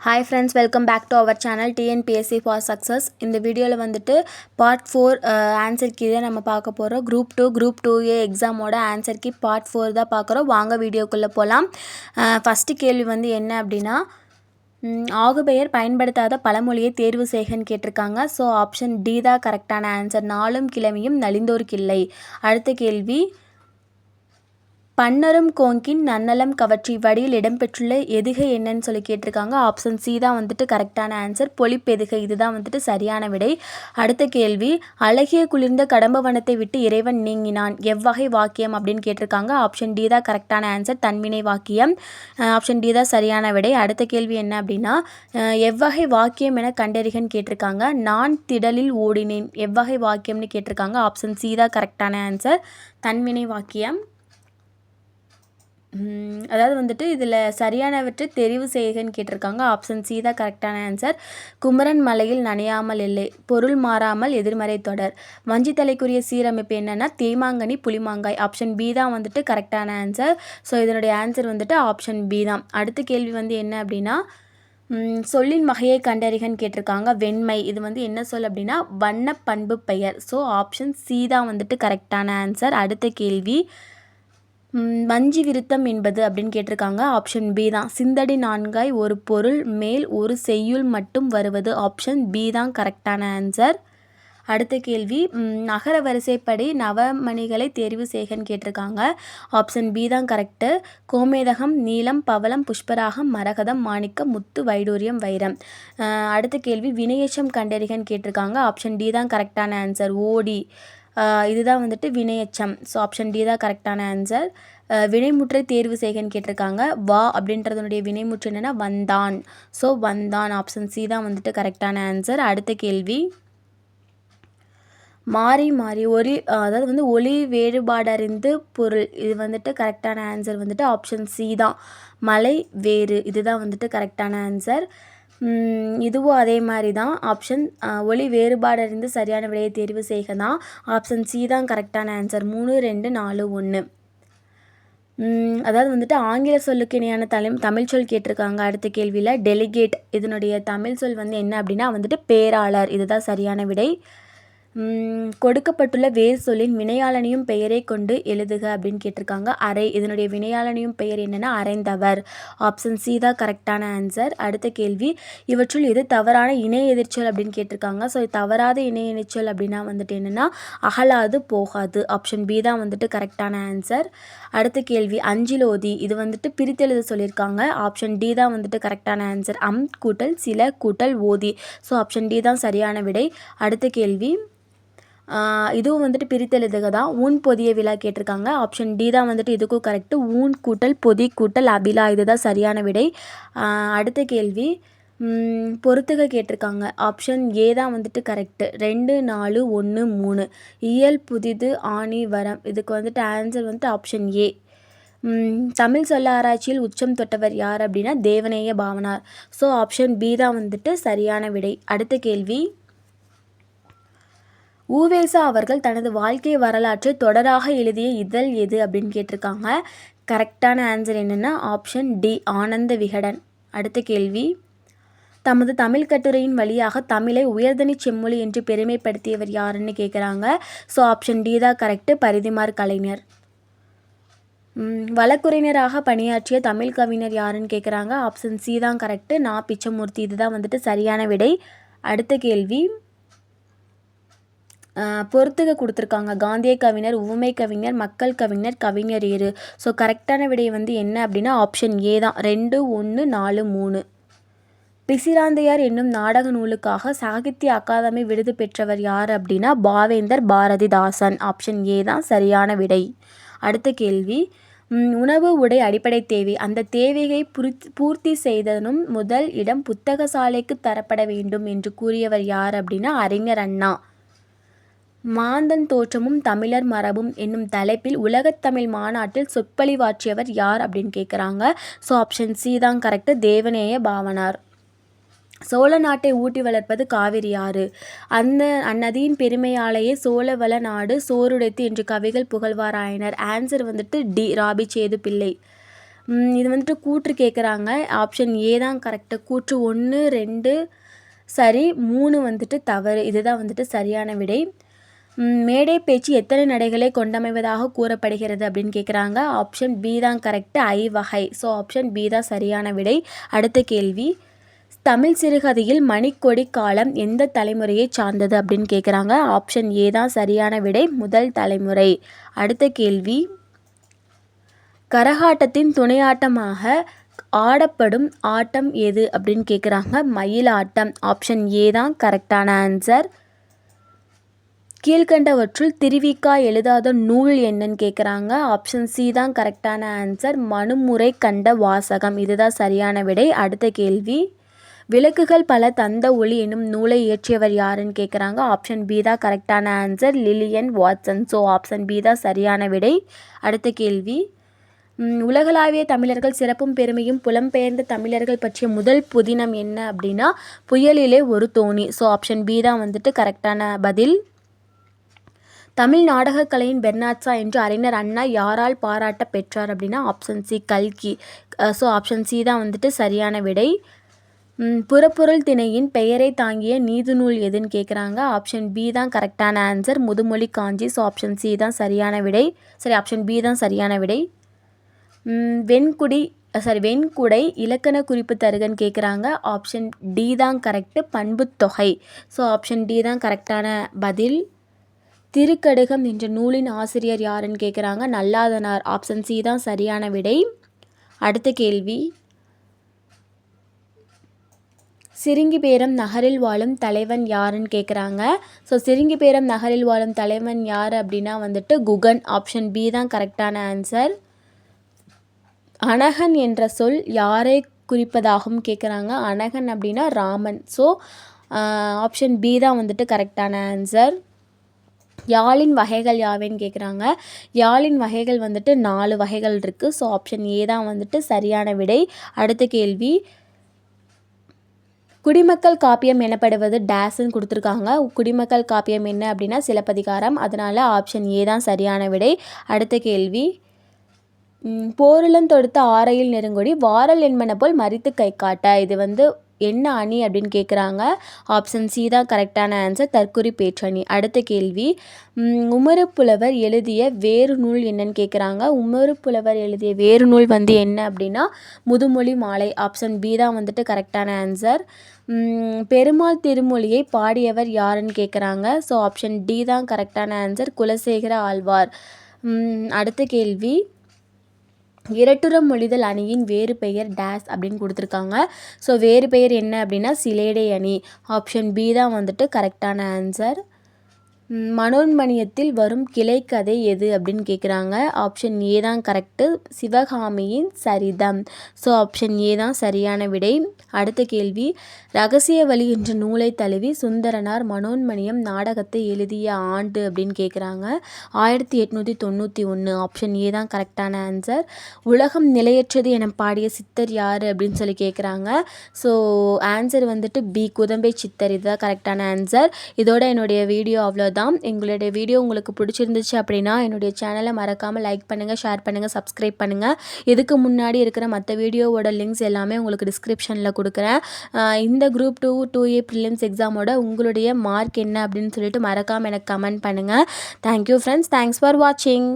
Hi friends, welcome back to our channel TNPSC for success. இந்த வீடியோவில் வந்துட்டு part 4 answer key தான் நம்ம பார்க்க போகிறோம். குரூப் 2A எக்ஸாமோட ஆன்சர் கீ பார்ட் 4 தான் பார்க்குறோம். வாங்க வீடியோக்குள்ளே போகலாம். ஃபஸ்ட்டு கேள்வி வந்து என்ன அப்படின்னா, ஆகுபெயர் பயன்படுத்தாத பழமொழியை தேர்வு செய்கன்னு கேட்டிருக்காங்க. ஸோ ஆப்ஷன் டி தான் கரெக்டான ஆன்சர். நாளும் கிழமையும் நலிந்தோர்க்கில்லை. அடுத்த கேள்வி, பன்னரும் கோங்கின் நன்னலம் கவர்ச்சி வடியில் இடம்பெற்றுள்ள எதுகை என்னன்னு சொல்லி கேட்டிருக்காங்க. ஆப்ஷன் சி தான் வந்துட்டு கரெக்டான ஆன்சர். பொலிப்பெதுகை இதுதான் வந்துட்டு சரியான விடை. அடுத்த கேள்வி, அழகிய குளிர்ந்த கடம்பவனத்தை விட்டு இறைவன் நீங்கினான் எவ்வகை வாக்கியம் அப்படின்னு கேட்டிருக்காங்க. ஆப்ஷன் டி தான் கரெக்டான ஆன்சர். தன்வினை வாக்கியம். ஆப்ஷன் டி தான் சரியான விடை. அடுத்த கேள்வி என்ன அப்படின்னா, எவ்வகை வாக்கியம் என கண்டறிகன்னு கேட்டிருக்காங்க. நான் திடலில் ஓடினேன் எவ்வகை வாக்கியம்னு கேட்டிருக்காங்க. ஆப்ஷன் சி தான் கரெக்டான ஆன்சர். தன்வினை வாக்கியம். அதாவது வந்துட்டு இதில் சரியானவற்றை தெரிவு செய்கன்னு கேட்டிருக்காங்க. ஆப்ஷன் சி தான் கரெக்டான ஆன்சர். குமரன் மலையில் நனையாமல் இல்லை, பொருள் மாறாமல் எதிர்மறை தொடர். வஞ்சித்தலைக்குரிய சீரமைப்பு என்னென்னா தேமாங்கனி புளிமாங்காய். ஆப்ஷன் பி தான் வந்துட்டு கரெக்டான ஆன்சர். ஸோ இதனுடைய ஆன்சர் வந்துட்டு ஆப்ஷன் பி தான். அடுத்த கேள்வி வந்து என்ன அப்படின்னா, சொல்லின் வகையை கண்டறிகன்னு கேட்டிருக்காங்க. வெண்மை இது வந்து என்ன சொல் அப்படின்னா வண்ண பண்பு பெயர். ஸோ ஆப்ஷன் சி தான் வந்துட்டு கரெக்டான ஆன்சர். அடுத்த கேள்வி, வஞ்சி விருத்தம் என்பது அப்படின்னு கேட்டிருக்காங்க. ஆப்ஷன் பி தான். சிந்தடி நான்காய் ஒரு பொருள் மேல் ஒரு செய்யுள் மட்டும் வருவது. ஆப்ஷன் பி தான் கரெக்டான ஆன்சர். அடுத்த கேள்வி, அகர வரிசைப்படி நவமணிகளை தேர்வு செய்கன்னு கேட்டிருக்காங்க. ஆப்ஷன் பி தான் கரெக்டு. கோமேதகம், நீலம், பவளம், புஷ்பராகம், மரகதம், மாணிக்கம், முத்து, வைடூரியம், வைரம். அடுத்த கேள்வி, வினையெச்சம் கண்டறிகன்னு கேட்டிருக்காங்க. ஆப்ஷன் டி தான் கரெக்டான ஆன்சர். ஓடி இதுதான் வந்துட்டு வினையெச்சம். ஸோ ஆப்ஷன் டி தான் கரெக்டான ஆன்சர். வினைமுற்றை தேர்வு செய்கன்னு கேட்டிருக்காங்க. வா அப்படின்றதனுடைய வினைமுற்று என்னென்னா வந்தான். ஸோ வந்தான். ஆப்ஷன் சி தான் வந்துட்டு கரெக்டான ஆன்சர். அடுத்த கேள்வி, மாறி மாறி அதாவது வந்து ஒளி வேறுபாடறிந்து பொருள் இது வந்துட்டு கரெக்டான ஆன்சர் வந்துட்டு ஆப்ஷன் சி தான். மலை வேறு இதுதான் வந்துட்டு கரெக்டான ஆன்சர். இதுவும் அதே மாதிரி தான். ஆப்ஷன் ஒளி வேறுபாடறிந்து சரியான விடையை தேர்வு செய்க தான். ஆப்ஷன் சி தான் கரெக்டான ஆன்சர். 3, 2, 4, 1. அதாவது வந்துட்டு ஆங்கில சொல்லுக்கு இணையான தமிழ் சொல் கேட்டிருக்காங்க. அடுத்த கேள்வியில் டெலிகேட் இதனுடைய தமிழ் சொல் வந்து என்ன அப்படின்னா வந்துட்டு பேராளர் இதுதான் சரியான விடை. கொடுக்கப்பட்டுள்ள வேர் சொல்லின் வினையாளனையும் பெயரை கொண்டு எழுதுக அப்படின்னு கேட்டிருக்காங்க. அறை இதனுடைய வினையாளனையும் பெயர் என்னென்னா அறைந்தவர். ஆப்ஷன் சி தான் கரெக்டான ஆன்சர். அடுத்த கேள்வி, இவற்றுள் இது தவறான இணை எதிர்ச்சொல் அப்படின்னு கேட்டிருக்காங்க. ஸோ தவறாத இணை எதிர்ச்சொல் அப்படின்னா வந்துட்டு என்னென்னா அகலாது போகாது. ஆப்ஷன் பி தான் வந்துட்டு கரெக்டான ஆன்சர். அடுத்த கேள்வி, அஞ்சிலோதி இது வந்துட்டு பிரித்தெழுத சொல்லியிருக்காங்க. ஆப்ஷன் டி தான் வந்துட்டு கரெக்டான ஆன்சர். கூட்டல் சில கூட்டல் ஓதி. ஸோ ஆப்ஷன் டி தான் சரியான விடை. அடுத்த கேள்வி, இதுவும் வந்துட்டு பிரித்தெழுதுக தான். ஊன் பொதிய விழா கேட்டிருக்காங்க. ஆப்ஷன் டி தான் வந்துட்டு இதுக்கும் கரெக்டு. ஊன் கூட்டல் பொதி கூட்டல் அபிலா இதுதான் சரியான விடை. அடுத்த கேள்வி, பொறுத்துக கேட்டிருக்காங்க. ஆப்ஷன் ஏ தான் வந்துட்டு கரெக்டு. 2, 4, 1, 3. இயல் புதிது ஆணி வரம் இதுக்கு வந்துட்டு ஆன்சர் வந்துட்டு ஆப்ஷன் ஏ. தமிழ் சொல்ல ஆராய்ச்சியில் உச்சம் தொட்டவர் யார் அப்படின்னா Devaneya Pavanar. So option B தான் வந்துட்டு சரியான விடை. அடுத்த கேள்வி, உவேசா அவர்கள் தனது வாழ்க்கை வரலாற்றை தொடராக எழுதிய இதழ் எது அப்படின்னு கேட்டிருக்காங்க. கரெக்டான ஆன்சர் என்னென்னா ஆப்ஷன் டி ஆனந்த விகடன். அடுத்த கேள்வி, தமது தமிழ் கட்டுரையின் வழியாக தமிழை உயர்தனி செம்மொழி என்று பெருமைப்படுத்தியவர் யாருன்னு கேட்குறாங்க. ஸோ ஆப்ஷன் டி தான் கரெக்டு. பரிதிமார் கலைஞர். வழக்குரைஞராக பணியாற்றிய தமிழ் கவிஞர் யாருன்னு கேட்குறாங்க. ஆப்ஷன் சி தான் கரெக்டு. நா. பிச்சமூர்த்தி இதுதான் வந்துட்டு சரியான விடை. அடுத்த கேள்வி, பொறுத்துக கொடுத்துருக்காங்க. காந்திய கவிஞர், உவமை கவிஞர், மக்கள் கவிஞர், கவிஞர் ஏறு. ஸோ கரெக்டான விடை வந்து என்ன அப்படின்னா ஆப்ஷன் ஏ தான். 2, 1, 4, 3. பிசிராந்தையார் என்னும் நாடக நூலுக்காக சாகித்ய அகாதமி விருது பெற்றவர் யார் அப்படின்னா பாவேந்தர் பாரதிதாசன். ஆப்ஷன் ஏ தான் சரியான விடை. அடுத்த கேள்வி, உணவு உடை அடிப்படை தேவை. அந்த தேவையை பூர்த்தி செய்தனும் முதல் இடம் புத்தக சாலைக்கு தரப்பட வேண்டும் என்று கூறியவர் யார் அப்படின்னா அறிஞர் அண்ணா. மாந்தன் தோற்றமும் தமிழர் மரபும் என்னும் தலைப்பில் உலகத்தமிழ் மாநாட்டில் சொற்பொழிவாற்றியவர் யார் அப்படின்னு கேட்குறாங்க. ஸோ ஆப்ஷன் சி தான் கரெக்டு. தேவநேய பாவனார். சோழ நாட்டை ஊட்டி வளர்ப்பது காவிரி ஆறு. அந்நதியின் பெருமையாலேயே சோழவள நாடு சோறுடைத்து என்று கவிகள் புகழ்வாராயினர். ஆன்சர் வந்துட்டு டி ராபிச்சேது பிள்ளை. இது வந்துட்டு கூற்று கேட்குறாங்க. ஆப்ஷன் ஏ தான் கரெக்டு. கூற்று 1, 2 சரி, 3 வந்துட்டு தவறு. இதுதான் வந்துட்டு சரியான விடை. மேடை பேச்சு எத்தனை நடைகளை கொண்டமைவதாக கூறப்படுகிறது அப்படின்னு கேட்குறாங்க. ஆப்ஷன் பி தான் கரெக்டு, ஐவகை. ஸோ ஆப்ஷன் பி தான் சரியான விடை. அடுத்த கேள்வி, தமிழ் சிறுகதையில் மணிக்கொடி காலம் எந்த தலைமுறையை சார்ந்தது அப்படின்னு கேட்குறாங்க. ஆப்ஷன் ஏ தான் சரியான விடை, முதல் தலைமுறை. அடுத்த கேள்வி, கரகாட்டத்தின் துணையாட்டமாக ஆடப்படும் ஆட்டம் எது அப்படின்னு கேட்குறாங்க. மயிலாட்டம். ஆப்ஷன் ஏ தான் கரெக்டான ஆன்சர். கீழ்கண்டவற்றுள் திருவிக்கா எழுதாத நூல் என்னன்னு கேட்குறாங்க. ஆப்ஷன் சி தான் கரெக்டான ஆன்சர். மனுமுறை கண்ட வாசகம். இதுதான் சரியான விடை. அடுத்த கேள்வி, விளக்குகள் பல தந்த ஒளி என்னும் நூலை இயற்றியவர் யாருன்னு கேட்குறாங்க. ஆப்ஷன் பி தான் கரெக்டான answer, Lillian Watson. So option B தான் சரியான விடை. அடுத்த கேள்வி, உலகளாவிய தமிழர்கள் சிறப்பும் பெருமையும் புலம்பெயர்ந்த தமிழர்கள் பற்றிய முதல் புதினம் என்ன அப்படின்னா புயலிலே ஒரு தோணி. ஸோ ஆப்ஷன் பி தான் வந்துட்டு கரெக்டான பதில். தமிழ் நாடகக்கலையின் பெர்னாட்சா என்று அறிஞர் அண்ணா யாரால் பாராட்ட பெற்றார் அப்படின்னா ஆப்ஷன் சி, கல்கி. ஸோ ஆப்ஷன் சி தான் வந்துட்டு சரியான விடை. புறப்பொருள் திணையின் பெயரை தாங்கிய நீதிநூல் எதுன்னு கேட்குறாங்க. ஆப்ஷன் பி தான் கரெக்டான ஆன்சர், முதுமொழி காஞ்சி. ஸோ ஆப்ஷன் சி தான் சரியான விடை. சரி, ஆப்ஷன் பி தான் சரியான விடை. வெண்குடை இலக்கண குறிப்பு தருகன்னு கேட்குறாங்க. ஆப்ஷன் டி தான் கரெக்டு, பண்புத்தொகை. ஸோ ஆப்ஷன் டி தான் கரெக்டான பதில். திருக்கடுகம் என்ற நூலின் ஆசிரியர் யாருன்னு கேட்குறாங்க. நல்லாதனார். ஆப்ஷன் சி தான் சரியான விடை. அடுத்த கேள்வி, சிறுங்கிபேரம் நகரில் வாழும் தலைவன் யாருன்னு கேட்குறாங்க. ஸோ சிறுங்கிபேரம் நகரில் வாழும் தலைவன் யார் அப்படின்னா வந்துட்டு குகன். ஆப்ஷன் பி தான் கரெக்டான ஆன்சர். அனகன் என்ற சொல் யாரை குறிப்பதாகவும் கேட்குறாங்க. அனகன் அப்படின்னா ராமன். ஸோ ஆப்ஷன் பி தான் வந்துட்டு கரெக்டான ஆன்சர். யாழின் வகைகள் யாவைன்னு கேட்குறாங்க. யாழின் வகைகள் வந்துட்டு 4 வகைகள் இருக்குது. ஸோ ஆப்ஷன் ஏ தான் வந்துட்டு சரியான விடை. அடுத்த கேள்வி, குடிமக்கள் காப்பியம் எனப்படுவது டேஸ்ன்னு கொடுத்துருக்காங்க. குடிமக்கள் காப்பியம் என்ன அப்படின்னா சிலப்பதிகாரம். அதனால் ஆப்ஷன் ஏ தான் சரியான விடை. அடுத்த கேள்வி, போரிலம் தொடுத்த ஆரையில் நெருங்கொடி வாரல் என்பன போல் மறித்து கை காட்ட. இது வந்து என்ன அணி அப்படின்னு கேட்குறாங்க. ஆப்ஷன் சி தான் கரெக்டான ஆன்சர், தற்குறி பேற்றணி. அடுத்த கேள்வி, உமறுப்புலவர் எழுதிய வேறு நூல் என்னன்னு கேட்குறாங்க. உமறுப்புலவர் எழுதிய வேறு நூல் வந்து என்ன அப்படின்னா முதுமொழி மாலை. ஆப்ஷன் பி தான் வந்துட்டு கரெக்டான ஆன்சர். பெருமாள் திருமொழியை பாடியவர் யாருன்னு கேட்குறாங்க. ஸோ ஆப்ஷன் டி தான் கரெக்டான ஆன்சர், குலசேகர ஆழ்வார். அடுத்த கேள்வி, இரட்டுறம் மொழிதல் அணியின் வேறு பெயர் டேஸ் அப்படின்னு கொடுத்துருக்காங்க. ஸோ வேறு பெயர் என்ன அப்படின்னா சிலேடை அணி. ஆப்ஷன் பி தான் வந்துட்டு கரெக்டான ஆன்சர். மனோன்மணியத்தில் வரும் கிளைக்கதை எது அப்படின்னு கேட்குறாங்க. ஆப்ஷன் ஏ தான் கரெக்டு, சிவகாமியின் சரிதம். ஸோ ஆப்ஷன் ஏ தான் சரியான விடை. அடுத்த கேள்வி, ரகசிய வழி என்ற நூலை தழுவி சுந்தரனார் மனோன்மணியம் நாடகத்தை எழுதிய ஆண்டு அப்படின்னு கேட்குறாங்க. 1891. ஆப்ஷன் ஏ தான் கரெக்டான ஆன்சர். உலகம் நிலையற்றது என பாடிய சித்தர் யார் அப்படின்னு சொல்லி கேட்குறாங்க. ஸோ ஆன்சர் வந்துட்டு பி, குதம்பை சித்தர். இதுதான் கரெக்டான ஆன்சர். இதோட என்னுடைய வீடியோ அவ்வளோதான். எங்களுடைய வீடியோ உங்களுக்கு பிடிச்சிருந்துச்சு அப்படின்னா என்னுடைய சேனலை மறக்காமல் லைக் பண்ணுங்கள், ஷேர் பண்ணுங்கள், சப்ஸ்கிரைப் பண்ணுங்கள். இதுக்கு முன்னாடி இருக்கிற மற்ற வீடியோவோட லிங்க்ஸ் எல்லாமே உங்களுக்கு டிஸ்கிரிப்ஷனில் கொடுக்குறேன். இந்த குரூப் 2 2A ப்ரிலிம்ஸ் எக்ஸாமோட உங்களுடைய மார்க் என்ன அப்படின்னு சொல்லிட்டு மறக்காமல் எனக்கு கமெண்ட் பண்ணுங்கள். தேங்க்யூ ஃப்ரெண்ட்ஸ், தேங்க்ஸ் ஃபார் வாட்சிங்.